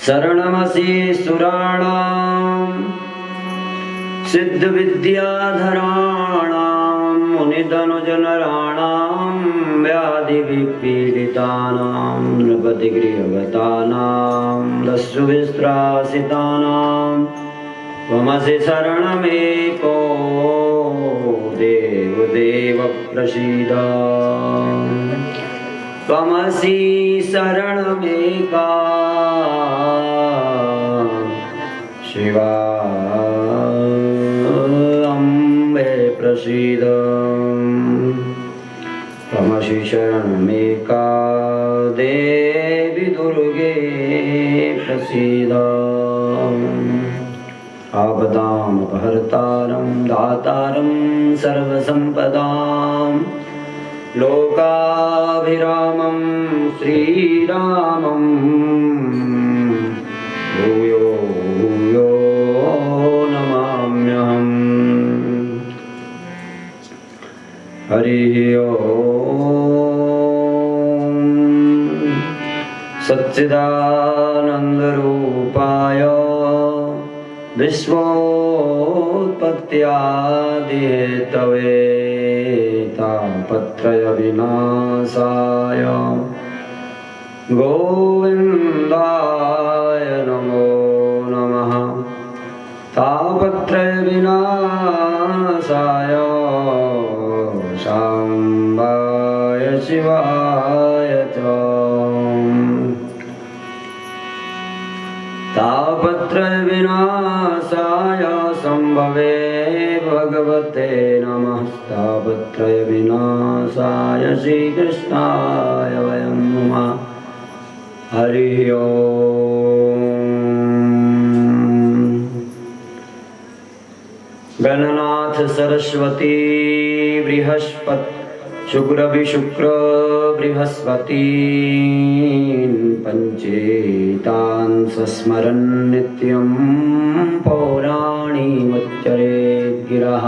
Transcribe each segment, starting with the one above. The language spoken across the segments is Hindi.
शरणमसि सुराणां सिद्धविद्याधराणां मुनितनुजनराणां व्याधिविपीडितानां नृपतिगृहगतानां दस्युविस्त्रासितानां त्वमसि शरणमेको देवदेव प्रसीद। त्वमसि शरणमेका शिवा अम्बे प्रसीद। त्वमसि शरणमेका देवी दुर्गे प्रसीद। आपदामपहर्तारं दातारं सर्वसम्पदां लोकाभिरामं श्रीरामं भूयो भूयो नमाम्यहम्। हरिः ओम्। सच्चिदानन्दरूपाय विश्वोत्पत्त्यादिहेतवे तापत्रयविनाशाय गोविन्दाय नमो नमः। तापत्रयविनाशाय शाम्बाय शिवाय च। तापत्रयविनाशाय शम्भवे भगवते नमः। तापत्रयविनाशाय श्रीकृष्णाय वयं नमः। हरिः ओम्। गणनाथ सरस्वती बृहस्पति शुक्र बृहस्पति पंचेतान् सस्मरन् नित्यं पौराणी मुच्चरेत् गिरः।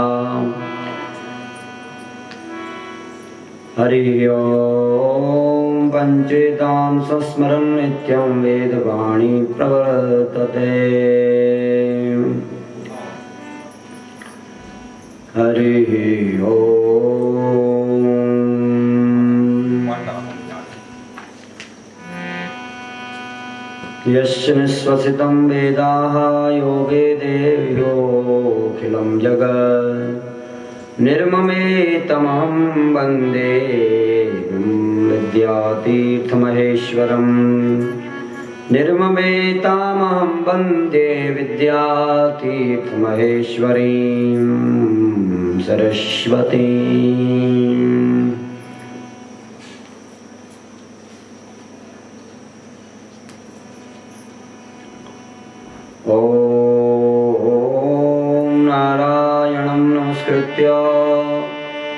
हरिः ओम्। पंचेतां संस्मरन् नित्यं वेदवाणी प्रवर्तते। हरिः ओम्। यस्य निःश्वसितं वेदाः यो वेदेभ्योऽखिलं जगत् निर्ममेतमहं वन्दे विद्यातीर्थमहेश्वरम्। निर्ममेतामहं वन्दे विद्यातीर्थमहेश्वरीं सरस्वतीम्। ॐ नारायणं नमस्कृत्य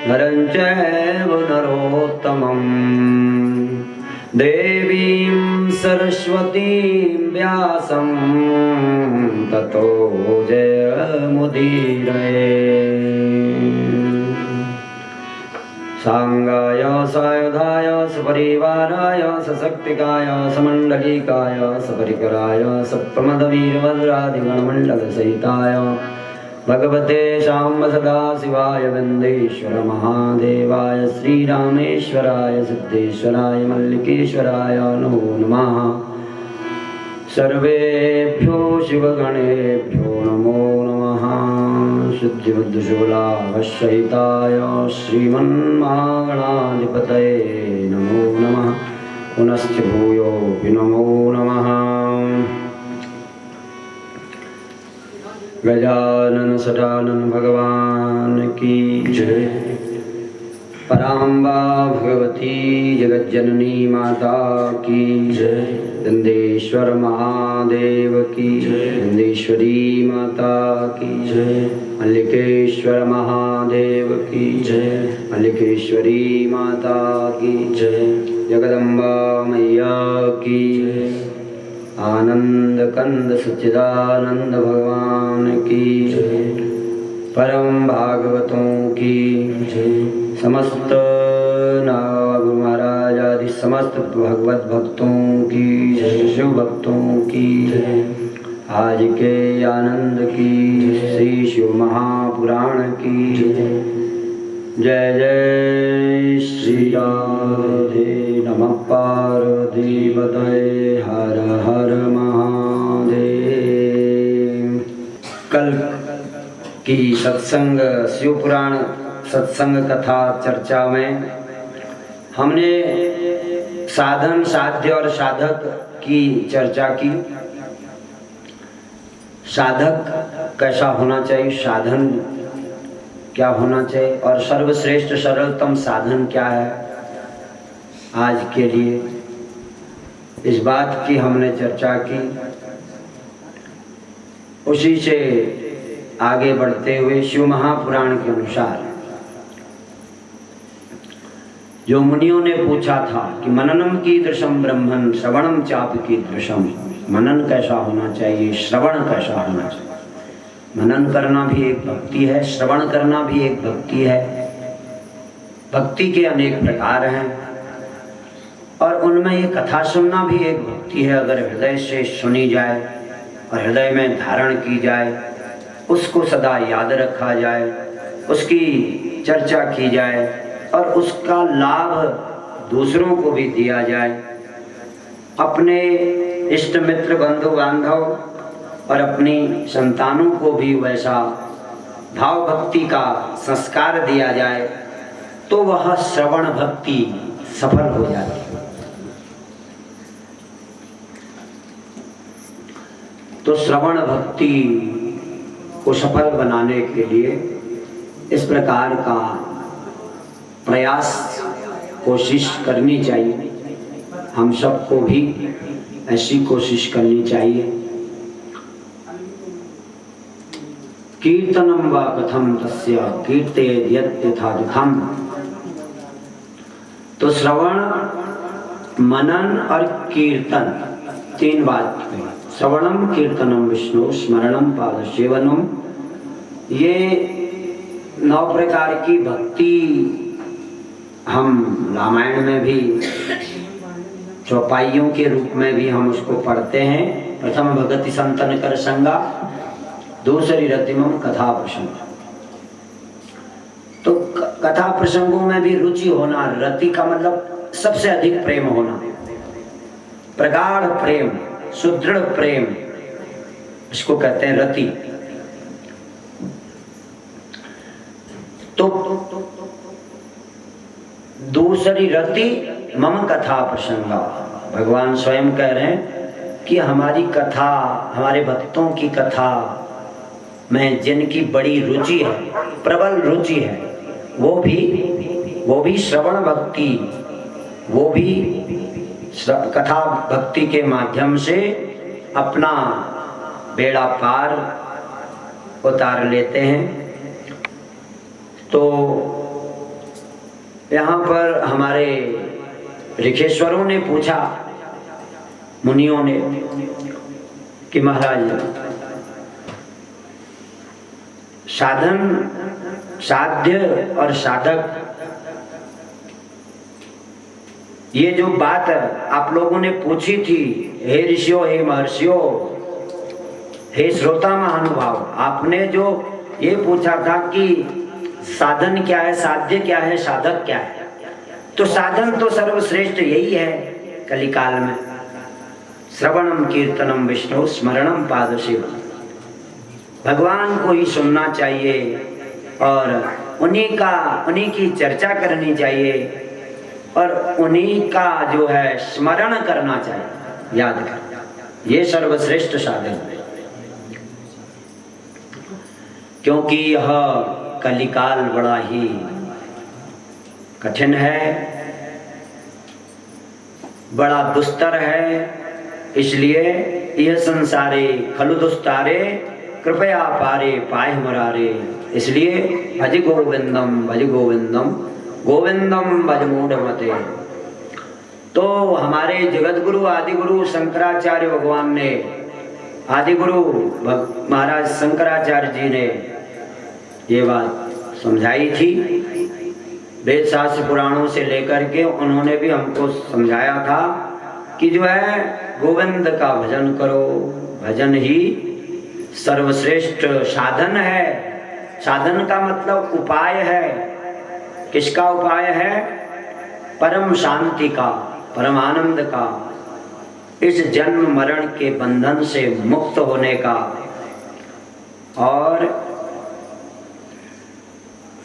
नरं चैव नरोत्तमं देवीं सरस्वतीं व्यासं ततो जयमुदीरये। सांगाय सायुधाय सपरिवाराय सशक्तिकाय समण्डलिकाय सपरिकराय सप्रमदवीरभद्रादिगणमण्डलसहिताय भगवते शाम्ब सदाशिवाय वन्देश्वर महादेवाय श्रीरामेश्वराय सिद्धेश्वराय मल्लिकेश्वराय नमो नमः। सर्वेभ्यो शिवगणेभ्यो नमो नमः। शुद्धिबुद्धिशूलाभसहिताय श्रीमन्महागणाधिपतये नमो नमः। पुनश्च भूयोऽपि नमो नमः। गजानन सटानन भगवान की जय। पराम्बा भगवती जगज्जननी माता की जय। दंडेश्वर महादेव की जय। दंडेश्वरी माता की जय। मल्लिकेश्वर महादेव की जय। मल्लिकेश्वरी माता की जय। जगदम्बा मैया की जय। आनंद कंद सच्चिदानंद भगवान की जय। परम भागवतों की जय। समस्त नाग महाराज आदि समस्त भगवत भक्तों की, शिव भक्तों की, आज के आनंद की, श्री शिव महापुराण की जय जय श्री राधे। नमः पार्वतीपतये हर हर महादेव। कल की सत्संग शिव पुराण सत्संग कथा चर्चा में हमने साधन, साध्य और साधक की चर्चा की। साधक कैसा होना चाहिए, साधन क्या होना चाहिए और सर्वश्रेष्ठ सरलतम साधन क्या है आज के लिए, इस बात की हमने चर्चा की। उसी से आगे बढ़ते हुए शिव महापुराण के अनुसार जो मुनियों ने पूछा था कि मननम कीदृशम ब्रह्मन् श्रवणम चापि कीदृशम, मनन कैसा होना चाहिए, श्रवण कैसा होना चाहिए। मनन करना भी एक भक्ति है, श्रवण करना भी एक भक्ति है। भक्ति के अनेक प्रकार हैं और उनमें ये कथा सुनना भी एक भक्ति है। अगर हृदय से सुनी जाए और हृदय में धारण की जाए, उसको सदा याद रखा जाए, उसकी चर्चा की जाए और उसका लाभ दूसरों को भी दिया जाए, अपने इष्ट मित्र बंधु बांधव और अपनी संतानों को भी वैसा भाव भक्ति का संस्कार दिया जाए, तो वह श्रवण भक्ति सफल हो जाती है। तो श्रवण भक्ति को सफल बनाने के लिए इस प्रकार का प्रयास, कोशिश करनी चाहिए। हम सबको भी ऐसी कोशिश करनी चाहिए। कीर्तनम वा कथम तस्य कीर्तेत यथा दुखम। तो श्रवण, मनन और कीर्तन तीन बात है। श्रवणम कीर्तनम विष्णु स्मरणम पाद सेवनम, ये 9 प्रकार की भक्ति हम रामायण में भी चौपाइयों के रूप में भी हम उसको पढ़ते हैं। प्रथम भगति संतन कर संगा, दूसरी रतिमम कथा प्रसंग। तो कथा प्रसंगों में भी रुचि होना, रति का मतलब सबसे अधिक प्रेम होना, प्रगाढ़ प्रेम, सुदृढ़ प्रेम, इसको कहते हैं रति। तो दूसरी रति मम कथा प्रसंगा। भगवान स्वयं कह रहे हैं कि हमारी कथा, हमारे भक्तों की कथा में जिनकी बड़ी रुचि है, प्रबल रुचि है, वो भी श्रवण भक्ति, वो भी कथा भक्ति के माध्यम से अपना बेड़ा पार उतार लेते हैं। तो यहाँ पर हमारे ऋखेश्वरों ने पूछा, मुनियों ने, कि महाराज साधन, साध्य और साधक, ये जो बात आप लोगों ने पूछी थी, हे ऋषियों, हे महर्षियों, हे श्रोता महानुभाव, आपने जो ये पूछा था कि साधन क्या है, साध्य क्या है, साधक क्या है, तो साधन तो सर्वश्रेष्ठ यही है कलिकाल में। श्रवणम कीर्तनम विष्णु स्मरणम पाद सेवनम, भगवान को ही सुनना चाहिए और उन्हीं की चर्चा करनी चाहिए और उन्हीं का जो है स्मरण करना चाहिए, याद कर। ये सर्वश्रेष्ठ साधन है, क्योंकि यह कलिकाल बड़ा ही कठिन है, बड़ा दुस्तर है। इसलिए यह संसारे खलु दुस्तारे कृपया पारे पाए मुरारे। इसलिए भज गोविंदम भज गोविंदम गोविंदम भज मूढ़मते। तो हमारे जगत गुरु आदि गुरु शंकराचार्य भगवान ने, आदि गुरु महाराज शंकराचार्य जी ने ये बात समझाई थी वेद शास्त्र पुराणों से लेकर के उन्होंने भी हमको समझाया था कि जो है गोविंद का भजन करो, भजन ही सर्वश्रेष्ठ साधन है। साधन का मतलब उपाय है। किसका उपाय है? परम शांति का, परम आनंद का, इस जन्म मरण के बंधन से मुक्त होने का और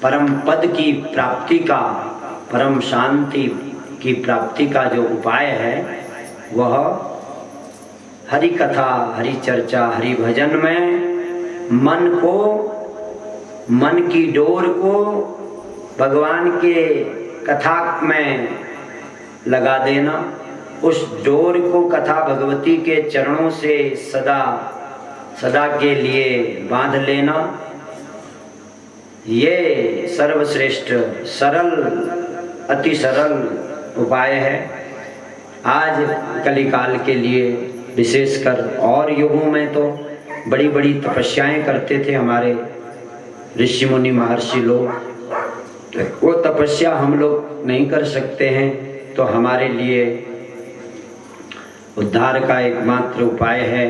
परम पद की प्राप्ति का, परम शांति की प्राप्ति का जो उपाय है वह हरि कथा, हरि चर्चा, हरि भजन में मन को, मन की डोर को भगवान के कथा में लगा देना, उस डोर को कथा भगवती के चरणों से सदा सदा के लिए बांध लेना, ये सर्वश्रेष्ठ सरल, अति सरल उपाय है। आज कलिकाल के लिए विशेषकर, और युगों में तो बड़ी बड़ी तपस्याएं करते थे हमारे ऋषि मुनि महर्षि लोग, वो तपस्या हम लोग नहीं कर सकते हैं। तो हमारे लिए उद्धार का एकमात्र उपाय है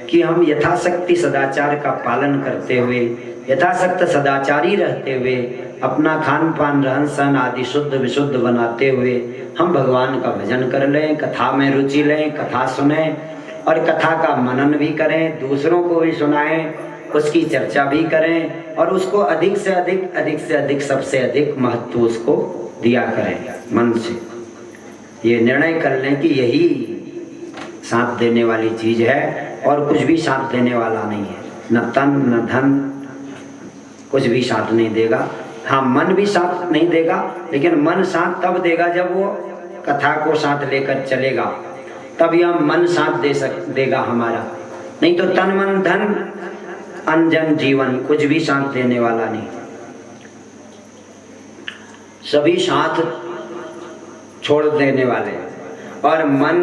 कि हम यथाशक्ति सदाचार का पालन करते हुए, यथाशक्त सदाचारी रहते हुए, अपना खान पान रहन सहन आदि शुद्ध विशुद्ध बनाते हुए हम भगवान का भजन कर लें, कथा में रुचि लें, कथा सुनें और कथा का मनन भी करें, दूसरों को भी सुनाएं, उसकी चर्चा भी करें और उसको अधिक से अधिक, अधिक से अधिक, सबसे अधिक महत्व उसको दिया करें मन से। ये निर्णय कर लें कि यही साथ देने वाली चीज है और कुछ भी साथ देने वाला नहीं है। न तन न धन कुछ भी साथ नहीं देगा। हाँ, मन भी साथ नहीं देगा, लेकिन मन साथ तब देगा जब वो कथा को साथ लेकर चलेगा, तब यह मन साथ देगा हमारा। नहीं तो तन मन धन अनजन जीवन कुछ भी साथ देने वाला नहीं। सभी साथ छोड़ देने वाले। और मन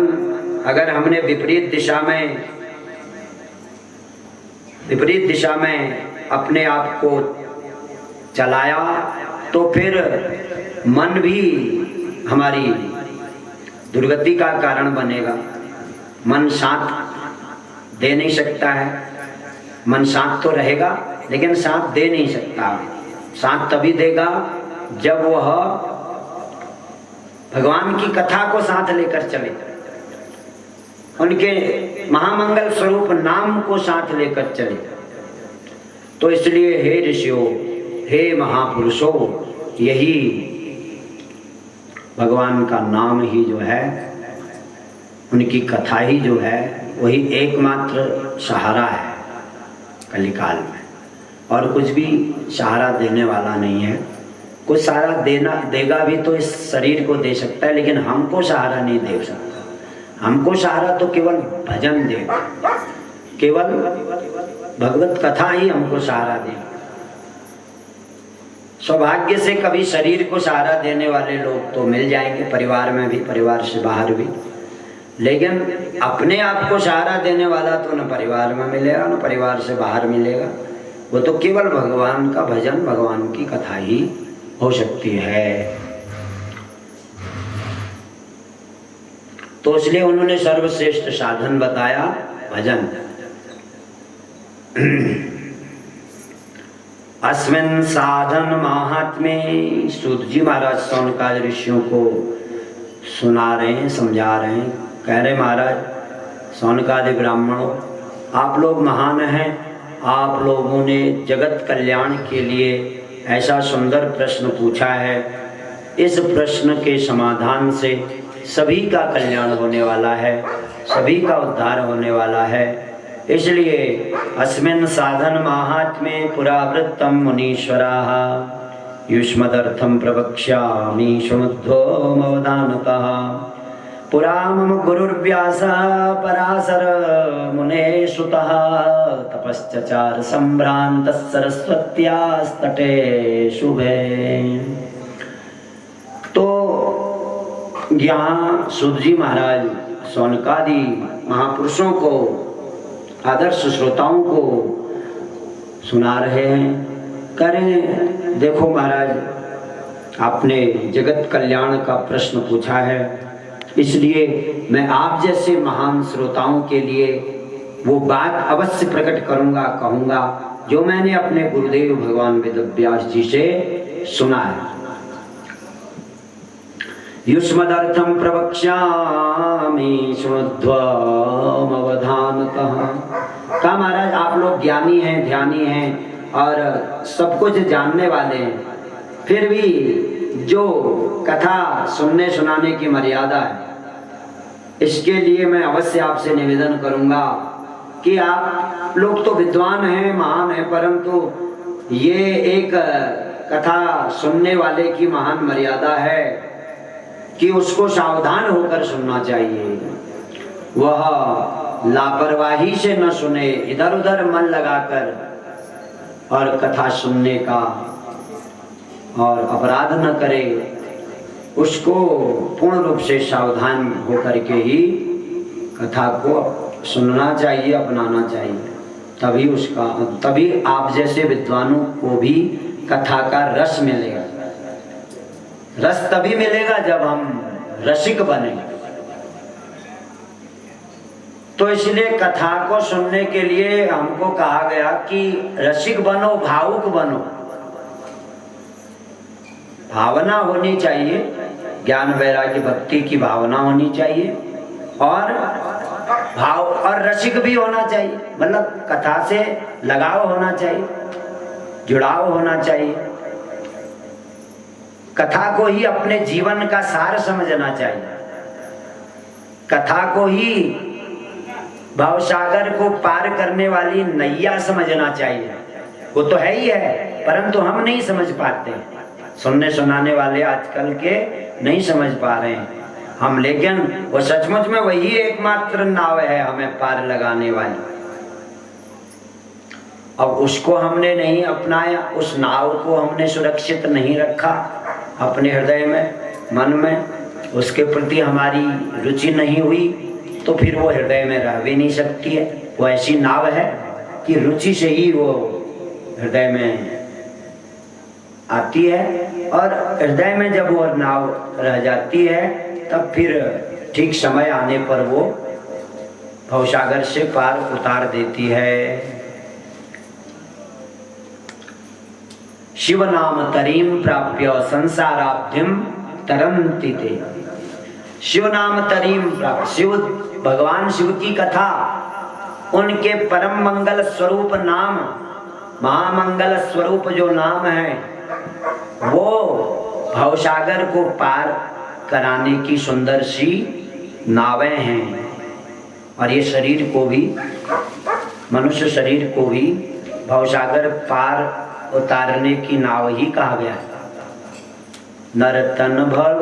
अगर हमने विपरीत दिशा में अपने आप को चलाया तो फिर मन भी हमारी दुर्गति का कारण बनेगा। मन साथ दे नहीं सकता है। मन साथ तो रहेगा लेकिन साथ दे नहीं सकता। साथ तभी देगा जब वह भगवान की कथा को साथ लेकर चले, उनके महामंगल स्वरूप नाम को साथ लेकर चले। तो इसलिए हे ऋषियों, हे महापुरुषों, यही भगवान का नाम ही जो है, उनकी कथा ही जो है, वही एकमात्र सहारा है कलिकाल में। और कुछ भी सहारा देने वाला नहीं है। कुछ सहारा देगा भी तो इस शरीर को दे सकता है, लेकिन हमको सहारा नहीं दे सकता। हमको सहारा तो केवल भजन देगा, केवल भगवत कथा ही हमको सहारा देगा। सौभाग्य से कभी शरीर को सहारा देने वाले लोग तो मिल जाएंगे, परिवार में भी, परिवार से बाहर भी, लेकिन अपने आप को सहारा देने वाला तो न परिवार में मिलेगा न परिवार से बाहर मिलेगा। वो तो केवल भगवान का भजन, भगवान की कथा ही हो सकती है। तो इसलिए उन्होंने सर्वश्रेष्ठ साधन बताया भजन। अस्मिन् साधन महात्म्ये, सूत जी महाराज सौनकादि ऋषियों को सुना रहे हैं, समझा रहे हैं। कह रहे महाराज सौनकादि ब्राह्मणों, आप लोग महान हैं। आप लोगों ने जगत कल्याण के लिए ऐसा सुंदर प्रश्न पूछा है। इस प्रश्न के समाधान से सभी का कल्याण होने वाला है, सभी का उद्धार होने वाला है। इसलिए अस्मिन् साधन महात्म्ये पुरावृत्तं मुनीश्वराः युष्मदर्थं प्रवक्ष्यामि शृणुध्वमवधानतः। पुरा मम गुरुर्व्यासः पराशर मुने सुतः तपश्चचार सम्भ्रान्तः सरस्वत्यास्तटे शुभे। तो यहाँ सूत जी महाराज सौनकादि महापुरुषों को, आदर्श श्रोताओं को सुना रहे हैं। करें देखो महाराज, आपने जगत कल्याण का प्रश्न पूछा है, इसलिए मैं आप जैसे महान श्रोताओं के लिए वो बात अवश्य प्रकट करूंगा, कहूंगा जो मैंने अपने गुरुदेव भगवान वेदव्यास जी से सुना है। युष्मदर्थं प्रवक्ष्यामि शृण्वध्वमवधानतः। कहा महाराज आप लोग ज्ञानी हैं, ध्यानी हैं और सब कुछ जानने वाले हैं, फिर भी जो कथा सुनने सुनाने की मर्यादा है, इसके लिए मैं अवश्य आपसे निवेदन करूंगा कि आप लोग तो विद्वान हैं, महान हैं, परंतु ये एक कथा सुनने वाले की महान मर्यादा है कि उसको सावधान होकर सुनना चाहिए। वह लापरवाही से न सुने, इधर उधर मन लगाकर और कथा सुनने का और अपराध न करे, उसको पूर्ण रूप से सावधान होकर के ही कथा को सुनना चाहिए, अपनाना चाहिए। तभी आप जैसे विद्वानों को भी कथा का रस मिलेगा। रस तभी मिलेगा जब हम रसिक बने। तो इसलिए कथा को सुनने के लिए हमको कहा गया कि रसिक बनो, भावुक बनो। भावना होनी चाहिए, ज्ञान वैराग्य भक्ति की भावना होनी चाहिए और भाव और रसिक भी होना चाहिए, मतलब कथा से लगाव होना चाहिए, जुड़ाव होना चाहिए। कथा को ही अपने जीवन का सार समझना चाहिए, कथा को ही भवसागर को पार करने वाली नैया समझना चाहिए। वो तो है ही है, परंतु हम नहीं समझ पाते। सुनने सुनाने वाले आजकल के नहीं समझ पा रहे हैं हम, लेकिन वो सचमुच में वही एकमात्र नाव है हमें पार लगाने वाली। अब उसको हमने नहीं अपनाया, उस नाव को हमने सुरक्षित नहीं रखा अपने हृदय में, मन में, उसके प्रति हमारी रुचि नहीं हुई, तो फिर वो हृदय में रह भी नहीं सकती है। वो ऐसी नाव है कि रुचि से ही वो हृदय में आती है और हृदय में जब वो नाव रह जाती है तब फिर ठीक समय आने पर वो भवसागर से पार उतार देती है। शिव नाम तरीम प्राप्य संसाराब्धिम तरन्ति ते। शिव नाम तरीम प्राप्य, शिव भगवान शिव की कथा, उनके परम मंगल स्वरूप नाम, महामंगल स्वरूप जो नाम है, वो भवसागर को पार कराने की सुंदर सी नावें हैं। और ये शरीर को भी, मनुष्य शरीर को भी भवसागर पार उतारने की नाव ही कहा गया है। नरतन भव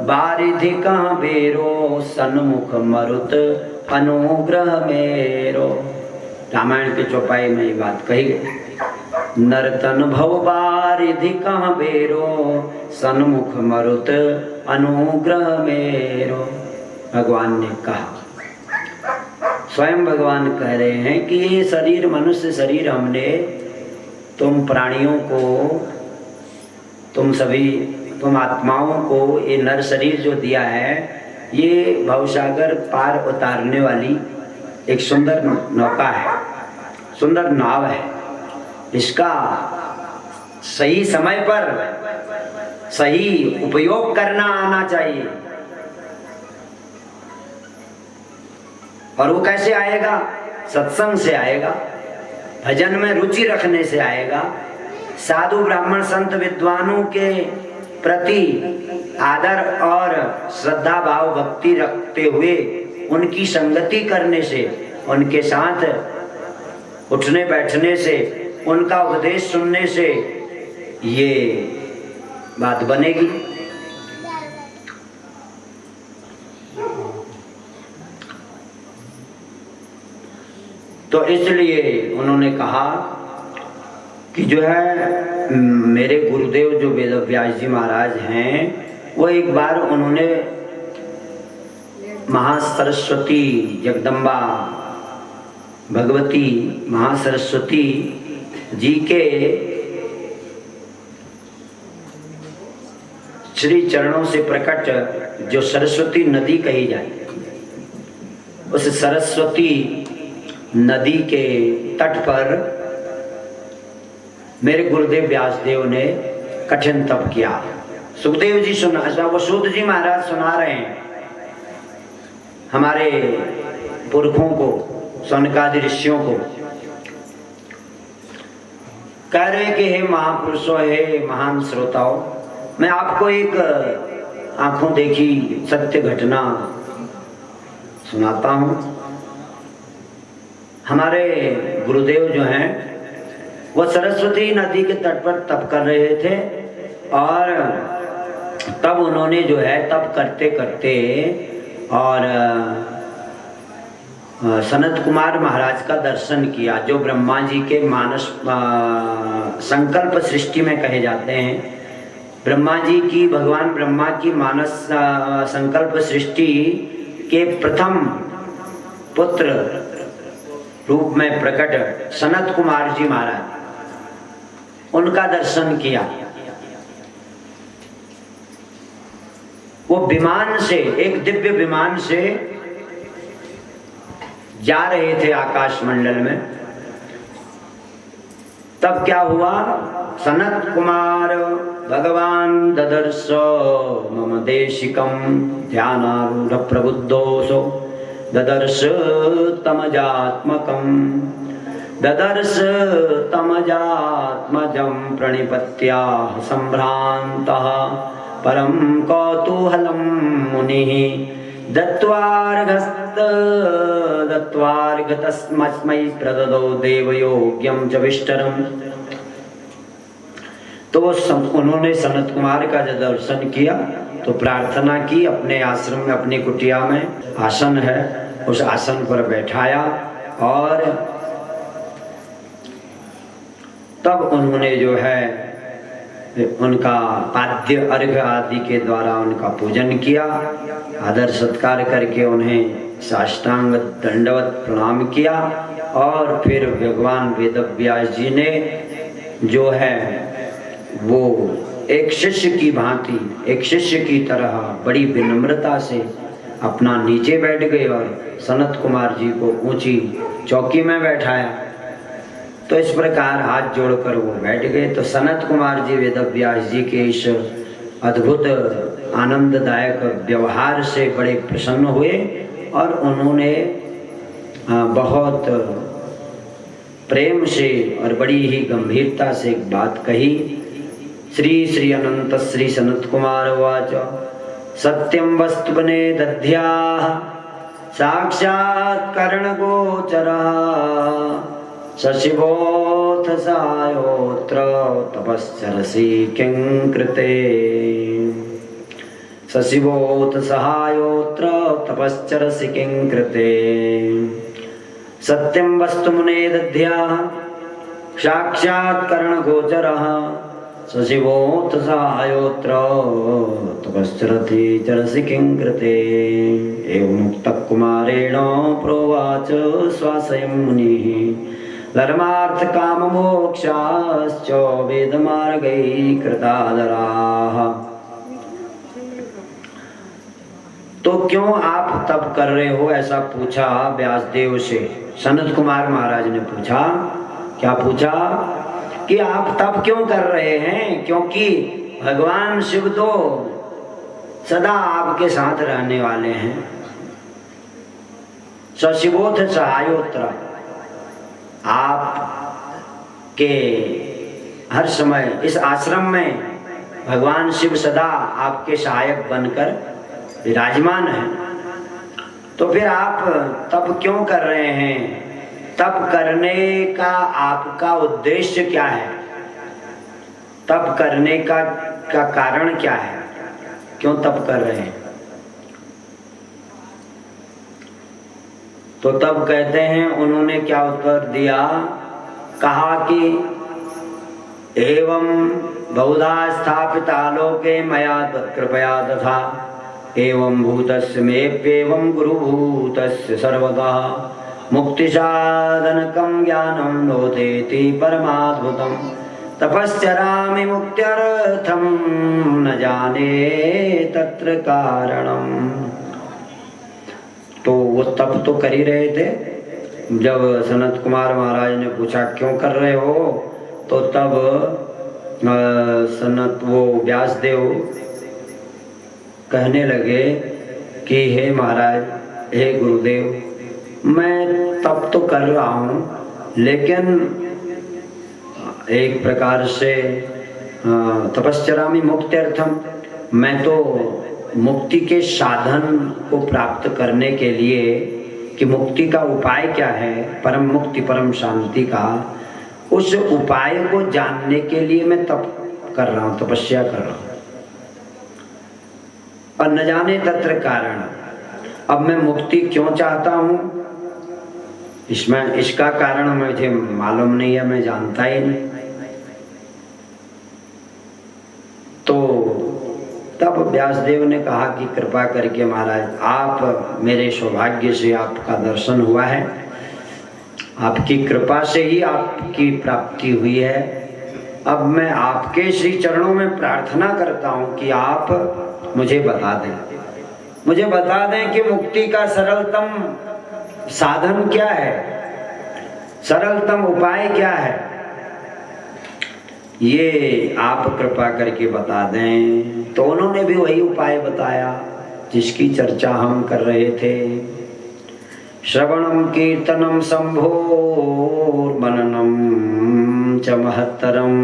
बारिधि कहाँ बेरो, सन्मुख मरुत अनुग्रह मेरो। रामायण के चौपाई में ये बात कही गई। नरतन भव बारिधि कहाँ बेरो, सन्मुख मरुत अनुग्रह मेरो। भगवान ने कहा, स्वयं भगवान कह रहे हैं कि ये शरीर, मनुष्य शरीर हमने तुम प्राणियों को, तुम आत्माओं को ये नर शरीर जो दिया है, ये भवसागर पार उतारने वाली एक सुंदर नौका है, सुंदर नाव है। इसका सही समय पर सही उपयोग करना आना चाहिए। और वो कैसे आएगा? सत्संग से आएगा, भजन में रुचि रखने से आएगा, साधु ब्राह्मण संत विद्वानों के प्रति आदर और श्रद्धा भाव भक्ति रखते हुए उनकी संगति करने से, उनके साथ उठने बैठने से, उनका उपदेश सुनने से ये बात बनेगी। तो इसलिए उन्होंने कहा कि जो है मेरे गुरुदेव जो वेदव्यास जी महाराज हैं, वो एक बार उन्होंने महासरस्वती जगदम्बा भगवती महासरस्वती जी के श्री चरणों से प्रकट जो सरस्वती नदी कही जाए, उस सरस्वती नदी के तट पर मेरे गुरुदेव व्यासदेव ने कठिन तप किया। सुखदेव जी सुना, वो सूत जी महाराज सुना रहे हैं हमारे पुरखों को, सौनकादि ऋषियों को, कह रहे कि हे महापुरुषों, हे महान श्रोताओं, मैं आपको एक आंखों देखी सत्य घटना सुनाता हूं। हमारे गुरुदेव जो हैं वो सरस्वती नदी के तट पर तप कर रहे थे और तब उन्होंने जो है तप करते करते और सनत कुमार महाराज का दर्शन किया, जो ब्रह्मा जी के मानस संकल्प सृष्टि में कहे जाते हैं। ब्रह्मा जी की, भगवान ब्रह्मा की मानस संकल्प सृष्टि के प्रथम पुत्र रूप में प्रकट सनत कुमार जी महाराज, उनका दर्शन किया। वो विमान से, एक दिव्य विमान से जा रहे थे आकाश मंडल में। तब क्या हुआ, सनत कुमार भगवान ददर्श मम देशिकम ध्यानारूढ़ प्रबुद्धोसो ददर्श तमजात्मकम ददर्श तमजात्मजं प्रणिपत्याः संभ्रान्तः परम कौतूहलं मुनिः दत्वार्घतस्मै प्रददौ देवयोग्यं च विष्टरम्। तो उन्होंने सनत कुमार का जब दर्शन किया तो प्रार्थना की, अपने आश्रम में, अपनी कुटिया में आसन है, उस आसन पर बैठाया और तब उन्होंने जो है उनका पाद्य अर्घ आदि के द्वारा उनका पूजन किया, आदर सत्कार करके उन्हें साष्टांग दंडवत प्रणाम किया और फिर भगवान वेदव्यास जी ने जो है वो एक शिष्य की भांति, एक शिष्य की तरह बड़ी विनम्रता से अपना नीचे बैठ गए और सनत कुमार जी को ऊंची चौकी में बैठाया। तो इस प्रकार हाथ जोड़कर वो बैठ गए। तो सनत कुमार जी वेदव्यास जी के इस अद्भुत आनंददायक व्यवहार से बड़े प्रसन्न हुए और उन्होंने बहुत प्रेम से और बड़ी ही गंभीरता से एक बात कही। श्री श्री अनंत श्री सनत कुमार उवाच सत्यं वस्तुबने दध्याः साक्षात् करणगोचरः सशिवोऽथ सायोऽत्र तपश्चरसि किं कृते सशिवोऽथ सहायोऽत्र तपश्चरसि किं कृते सत्यं वस्तुमुने दध्याः साक्षात् करणगोचरः सशिवोऽथ सहायोऽत्र तपश्चरति चरसि किं कृते एवमुक्तः कुमारेण प्रोवाच स्वाश्रयं मुनिः धर्मार्थ काम मोक्षाश्च वेदमार्गैः कृतादराः। तो क्यों आप तप कर रहे हो, ऐसा पूछा व्यासदेव से सनत कुमार महाराज ने पूछा। क्या पूछा कि आप तप क्यों कर रहे हैं? क्योंकि भगवान शिव तो सदा आपके साथ रहने वाले हैं। सशिवोथ सहायोत्र, आप के हर समय इस आश्रम में भगवान शिव सदा आपके सहायक बनकर विराजमान है। तो फिर आप तप क्यों कर रहे हैं? तप करने का आपका उद्देश्य क्या है? तप करने का कारण क्या है? क्यों तप कर रहे हैं? तो तब कहते हैं, उन्होंने क्या उत्तर दिया, कहा कि एवं बहुधा स्थापिता लोके मया तत्कृपया तथा एवं भूतस्य मेप्येवं गुरुभूतस्य सर्वदा मुक्तिसाधनकं ज्ञानं नोदेति परमाद्भुतं तपश्चरामि मुक्त्यर्थम न जाने तत्र कारणम। तो वो तप तो कर ही रहे थे। जब सनत कुमार महाराज ने पूछा क्यों कर रहे हो, तो तब वो व्यासदेव कहने लगे कि हे महाराज, हे गुरुदेव, मैं तप तो कर रहा हूँ, लेकिन एक प्रकार से तपश्चरामि मुक्त्यर्थम, मैं तो मुक्ति के साधन को प्राप्त करने के लिए कि मुक्ति का उपाय क्या है, परम मुक्ति परम शांति का, उस उपाय को जानने के लिए मैं तप कर रहा हूँ, तपस्या कर रहा हूँ। और न जाने तत्र कारण, अब मैं मुक्ति क्यों चाहता हूँ, इसका कारण मुझे मालूम नहीं है, मैं जानता ही नहीं। तो तब व्यासदेव ने कहा कि कृपा करके महाराज, आप मेरे सौभाग्य से आपका दर्शन हुआ है, आपकी कृपा से ही आपकी प्राप्ति हुई है। अब मैं आपके श्री चरणों में प्रार्थना करता हूँ कि आप मुझे बता दें कि मुक्ति का सरलतम साधन क्या है, सरलतम उपाय क्या है, ये आप कृपा करके बता दें। तो उन्होंने भी वही उपाय बताया जिसकी चर्चा हम कर रहे थे। श्रवणम कीर्तनम शंभोर मननम च महत्तरम,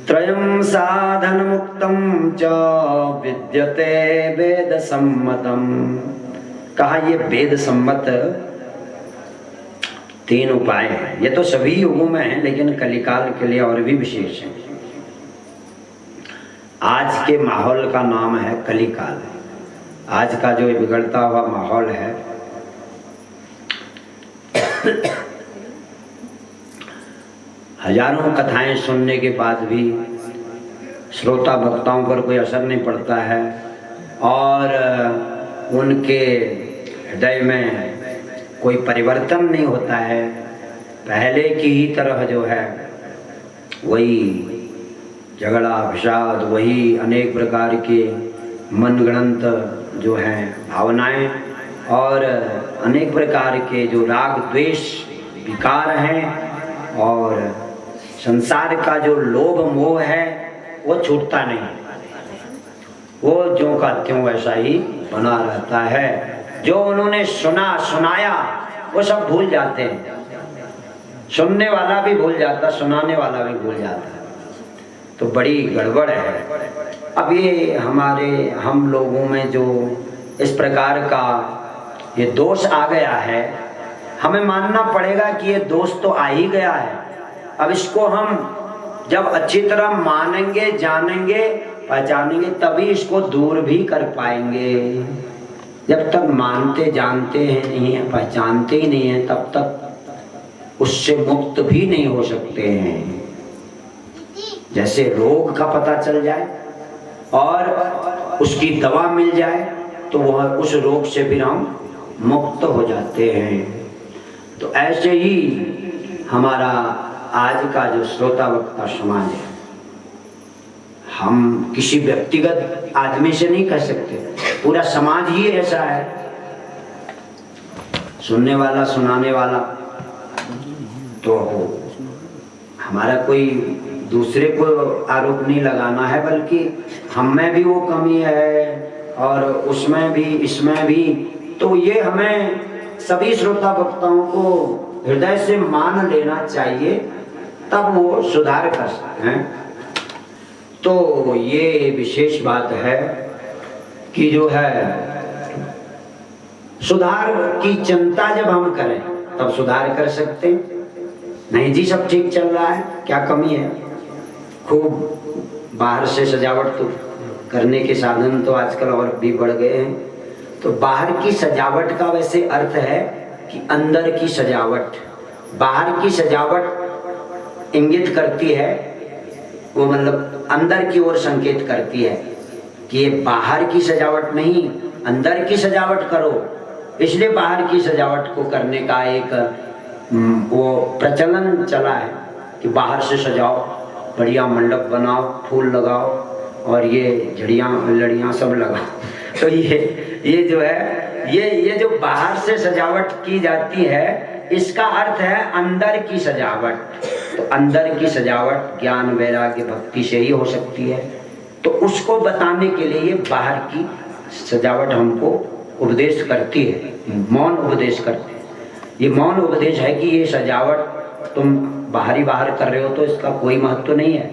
त्रयं साधन मुक्तम च विद्यते वेद सम्मतम। कहा ये वेद सम्मत 3 उपाय हैं। ये तो सभी युगों में है, लेकिन कलिकाल के लिए और भी विशेष है। आज के माहौल का नाम है कलिकाल। आज का जो बिगड़ता हुआ माहौल है, हजारों कथाएं सुनने के बाद भी श्रोता भक्ताओं पर कोई असर नहीं पड़ता है और उनके हृदय में कोई परिवर्तन नहीं होता है। पहले की ही तरह जो है वही झगड़ा विषाद, वही अनेक प्रकार के मनगढ़ंत जो हैं भावनाएं और अनेक प्रकार के जो राग द्वेष विकार हैं और संसार का जो लोभ मोह है वो छूटता नहीं, वो ज्यों का त्यों वैसा ही बना रहता है। जो उन्होंने सुनाया वो सब भूल जाते हैं, सुनने वाला भी भूल जाता, सुनाने वाला भी भूल जाता, तो बड़ी गड़बड़ है। अब ये हम लोगों में जो इस प्रकार का ये दोष आ गया है, हमें मानना पड़ेगा कि ये दोष तो आ ही गया है। अब इसको हम जब अच्छी तरह मानेंगे, जानेंगे, पहचानेंगे, तभी इसको दूर भी कर पाएंगे। जब तक मानते जानते हैं नहीं है, पहचानते ही नहीं है, तब तक उससे मुक्त भी नहीं हो सकते हैं। जैसे रोग का पता चल जाए और उसकी दवा मिल जाए तो वह उस रोग से भी हम मुक्त हो जाते हैं। तो ऐसे ही हमारा आज का जो श्रोता वक्ता समाज है, हम किसी व्यक्तिगत आदमी से नहीं कह सकते, पूरा समाज ही ऐसा है। सुनने वाला, सुनाने वाला, तो हमारा कोई दूसरे को आरोप नहीं लगाना है, बल्कि हम में भी वो कमी है और उसमें भी, इसमें भी। तो ये हमें सभी श्रोता वक्ताओं को हृदय से मान लेना चाहिए, तब वो सुधार कर सकते हैं। तो ये विशेष बात है कि जो है सुधार की चिंता जब हम करें तब सुधार कर सकते हैं। नहीं जी सब ठीक चल रहा है, क्या कमी है, खूब बाहर से सजावट तो करने के साधन तो आजकल और भी बढ़ गए हैं। तो बाहर की सजावट का वैसे अर्थ है कि अंदर की सजावट। बाहर की सजावट इंगित करती है, वो मतलब अंदर की ओर संकेत करती है कि ये बाहर की सजावट नहीं, अंदर की सजावट करो। इसलिए बाहर की सजावट को करने का एक वो प्रचलन चला है कि बाहर से सजाओ, बढ़िया मंडप बनाओ, फूल लगाओ और ये झड़ियाँ लड़ियाँ सब लगाओ। तो ये जो है ये जो बाहर से सजावट की जाती है, इसका अर्थ है अंदर की सजावट। तो अंदर की सजावट ज्ञान वैराग्य भक्ति से ही हो सकती है। तो उसको बताने के लिए ये बाहर की सजावट हमको उपदेश करती है, मौन उपदेश करती है। ये मौन उपदेश है कि ये सजावट तुम बाहर कर रहे हो तो इसका कोई महत्व नहीं है।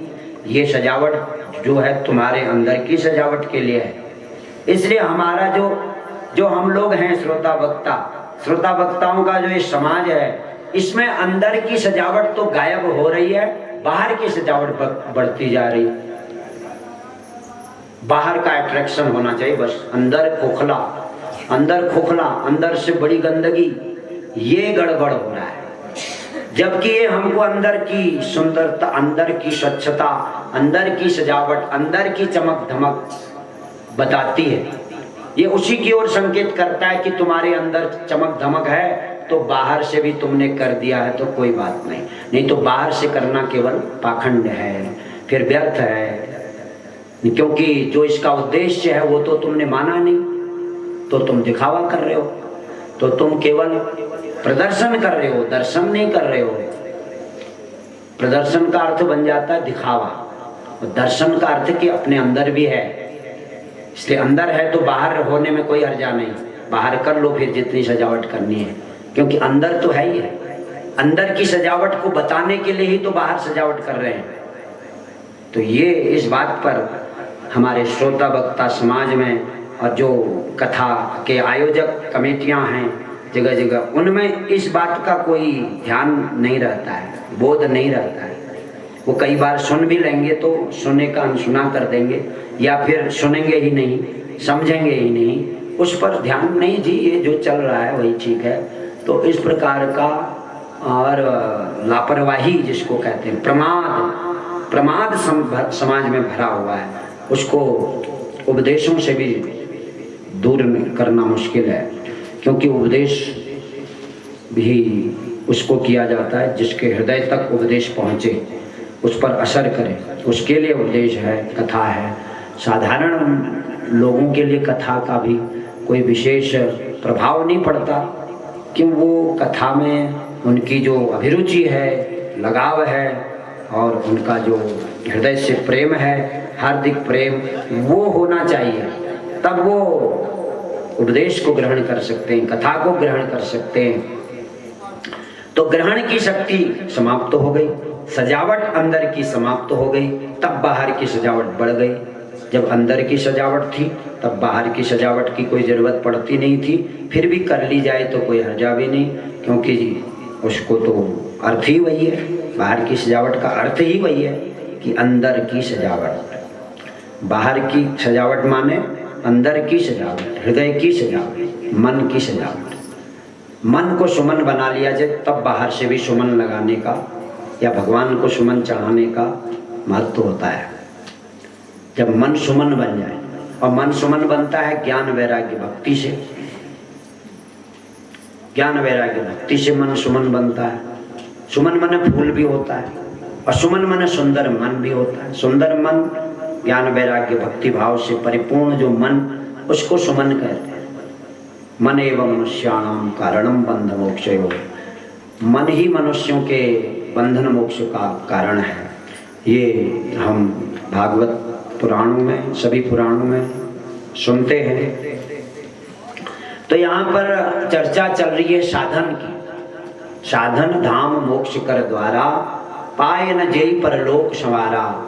ये सजावट जो है तुम्हारे अंदर की सजावट के लिए है। इसलिए हमारा जो हम लोग हैं श्रोता वक्ताओं का जो ये समाज है, इसमें अंदर की सजावट तो गायब हो रही है, बाहर की सजावट बढ़ती जा रही है। बाहर का अट्रैक्शन होना चाहिए बस, अंदर खोखला, अंदर से बड़ी गंदगी, ये गड़बड़ हो रहा है। जबकि ये हमको अंदर की सुंदरता, अंदर की स्वच्छता, अंदर की सजावट, अंदर की चमक धमक बताती है। ये उसी की ओर संकेत करता है कि तुम्हारे अंदर चमक धमक है तो बाहर से भी तुमने कर दिया है तो कोई बात नहीं तो बाहर से करना केवल पाखंड है, फिर व्यर्थ है। क्योंकि जो इसका उद्देश्य है वो तो तुमने माना नहीं, तो तुम दिखावा कर रहे हो, तो तुम केवल प्रदर्शन कर रहे हो, दर्शन नहीं कर रहे हो। प्रदर्शन का अर्थ बन जाता है दिखावा, और दर्शन का अर्थ कि अपने अंदर भी है। इसलिए अंदर है तो बाहर होने में कोई हर्जा नहीं, बाहर कर लो फिर जितनी सजावट करनी है, क्योंकि अंदर तो है ही है। अंदर की सजावट को बताने के लिए ही तो बाहर सजावट कर रहे हैं। तो ये इस बात पर हमारे श्रोता वक्ता समाज में और जो कथा के आयोजक कमेटियां हैं जगह जगह, उनमें इस बात का कोई ध्यान नहीं रहता है, बोध नहीं रहता है। वो कई बार सुन भी लेंगे तो सुनने का अनसुना कर देंगे, या फिर सुनेंगे ही नहीं, समझेंगे ही नहीं, उस पर ध्यान नहीं। जी ये जो चल रहा है वही ठीक है। तो इस प्रकार का और लापरवाही जिसको कहते हैं, प्रमाद समाज में भरा हुआ है, उसको उपदेशों से भी दूर करना मुश्किल है। क्योंकि उपदेश भी उसको किया जाता है जिसके हृदय तक उपदेश पहुँचे, उस पर असर करे, उसके लिए उपदेश है, कथा है। साधारण लोगों के लिए कथा का भी कोई विशेष प्रभाव नहीं पड़ता, क्यों वो कथा में उनकी जो अभिरुचि है, लगाव है, और उनका जो हृदय से प्रेम है, हार्दिक प्रेम, वो होना चाहिए। तब वो उपदेश को ग्रहण कर सकते हैं, कथा को ग्रहण कर सकते हैं। तो ग्रहण की शक्ति समाप्त हो गई, सजावट अंदर की समाप्त हो गई, तब बाहर की सजावट बढ़ गई। जब अंदर की सजावट थी तब बाहर की सजावट की कोई ज़रूरत पड़ती नहीं थी। फिर भी कर ली जाए तो कोई हर्जा भी नहीं, क्योंकि उसको तो अर्थ ही वही है, बाहर की सजावट का अर्थ ही वही है कि अंदर की सजावट। बाहर की सजावट माने अंदर की सजावट, हृदय की सजावट, मन की सजावट। मन को सुमन बना लिया जाए तब बाहर से भी सुमन लगाने का या भगवान को सुमन चढ़ाने का महत्व होता है। जब मन सुमन बन जाए, और मन सुमन बनता है ज्ञान वैराग्य भक्ति से। ज्ञान वैराग्य भक्ति से मन सुमन बनता है। सुमन मन फूल भी होता है, और सुमन मन सुंदर मन भी होता है। सुंदर मन ज्ञान वैराग्य भक्ति भाव से परिपूर्ण जो मन, उसको सुमन कहते हैं। मन एवं मनुष्याणाम कारणम बंध मोक्षयो। मन ही मनुष्यों के बंधन मोक्ष का कारण है। ये हम भागवत पुराणों में, सभी पुराणों में सुनते हैं। तो यहाँ पर चर्चा चल रही है साधन की। साधन धाम मोक्ष कर द्वारा, पाए न जेई परलोक संवारा।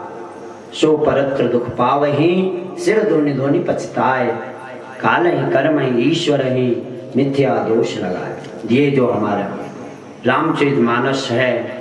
सो परत्र दुख पावही, सिर धोनी धोनी पछताए। काल ही कर्म ही ईश्वर ही, मिथ्या दोष लगाए। ये जो हमारा रामचरितमानस है,